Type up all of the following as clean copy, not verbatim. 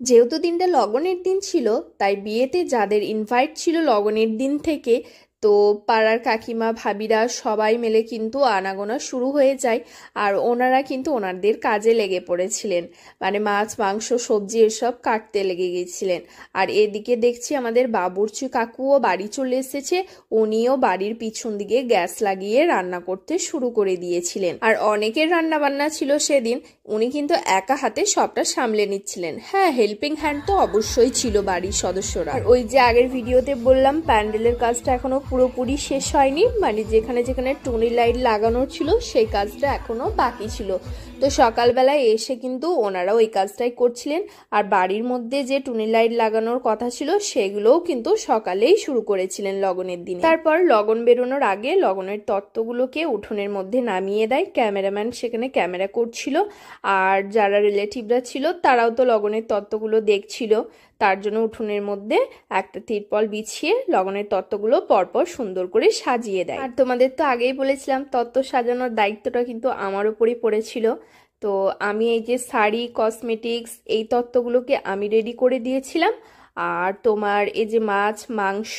যেহেতু দিনটা লগনের দিন ছিল, তাই বিয়েতে যাদের ইনভাইট ছিল লগনের দিন থেকে, তো পাড়ার কাকিমা ভাবিরা সবাই মিলে কিন্তু আনাগোনা শুরু হয়ে যায়। আর ওনারা কিন্তু ওনাদের কাজে লেগে পড়েছিলেন, মানে মাছ মাংস সবজি এসব কাটতে লেগে গেছিলেন। আর এদিকে দেখছি আমাদের বাবুর্চি কাকুও বাড়ি চলে এসেছে। উনিও বাড়ির পিছন দিকে গ্যাস লাগিয়ে রান্না করতে শুরু করে দিয়েছিলেন। আর অনেকের রান্না বান্না ছিল সেদিন, উনি কিন্তু একা হাতে সবটা সামলে নিচ্ছিলেন। হ্যাঁ, হেল্পিং হ্যান্ড তো অবশ্যই ছিল বাড়ির সদস্যরা। আর ওই যে আগের ভিডিওতে বললাম প্যান্ডেলের কাজটা এখনো পুরোপুরি শেষ হয়নি, মানে যেখানে যেখানে টুনি লাইট লাগানো ছিল সেই কাজটা এখনো বাকি ছিল। তো সকালবেলায় এসে কিন্তু ওনারা ওই কাজটাই করছিলেন। আর বাড়ির মধ্যে যে টুনি লাইট লাগানোর কথা ছিল সেগুলোও কিন্তু সকালেই শুরু করেছিলেন লগনের দিনে। তারপর লগন বেরোনোর আগে লগনের তত্ত্বগুলোকে উঠোনের মধ্যে নামিয়ে দেয়। ক্যামেরাম্যান সেখানে ক্যামেরা করছিল, আর যারা রিলেটিভরা ছিল তারাও তো লগনের তত্ত্বগুলো দেখছিল। তার জন্য উঠোনের মধ্যে একটা তিরপল বিছিয়ে লগনের তত্ত্বগুলো পরপর সুন্দর করে সাজিয়ে দেয়। আর তোমাদের তো আগেই বলেছিলাম তত্ত্ব সাজানোর দায়িত্বটা কিন্তু আমার উপরই পড়েছিল। তো আমি এই যে শাড়ি কসমেটিক্স এই তত্ত্বগুলোকে আমি রেডি করে দিয়েছিলাম। আর তোমার এই যে মাছ মাংস,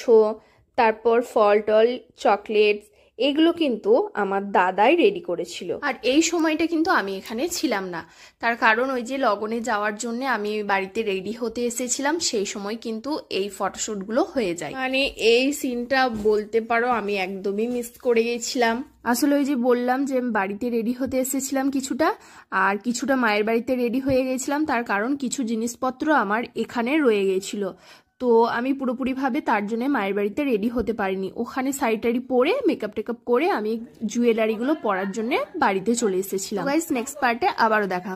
তারপর ফল টল চকলেটস, এগুলো কিন্তু আমার দাদাই রেডি করেছিল। আর এই সময়টা কিন্তু আমি এখানে ছিলাম না, তার কারণ ওই যে লগনে যাওয়ার জন্য আমি বাড়িতে রেডি হতে এসেছিলাম, সেই সময় কিন্তু এই ফটোশ্যুটগুলো হয়ে যায়। মানে এই সিনটা বলতে পারো আমি একদমই মিস করে গেছিলাম। আসলে ওই যে বললাম যে বাড়িতে রেডি হতে এসেছিলাম কিছুটা, আর কিছুটা মায়ের বাড়িতে রেডি হয়ে গেছিলাম, তার কারণ কিছু জিনিসপত্র আমার এখানে রয়ে গেছিল। তো আমি পুরোপুরিভাবে তার জন্য মায়ের বাড়িতে রেডি হতে পারিনি। ওখানে শাড়ি টাড়ি পরে মেকআপ টেকআপ করে আমি জুয়েলারিগুলো পরার জন্য বাড়িতে চলে এসেছিলাম। গাইস, নেক্সট পার্টে আবারও দেখা।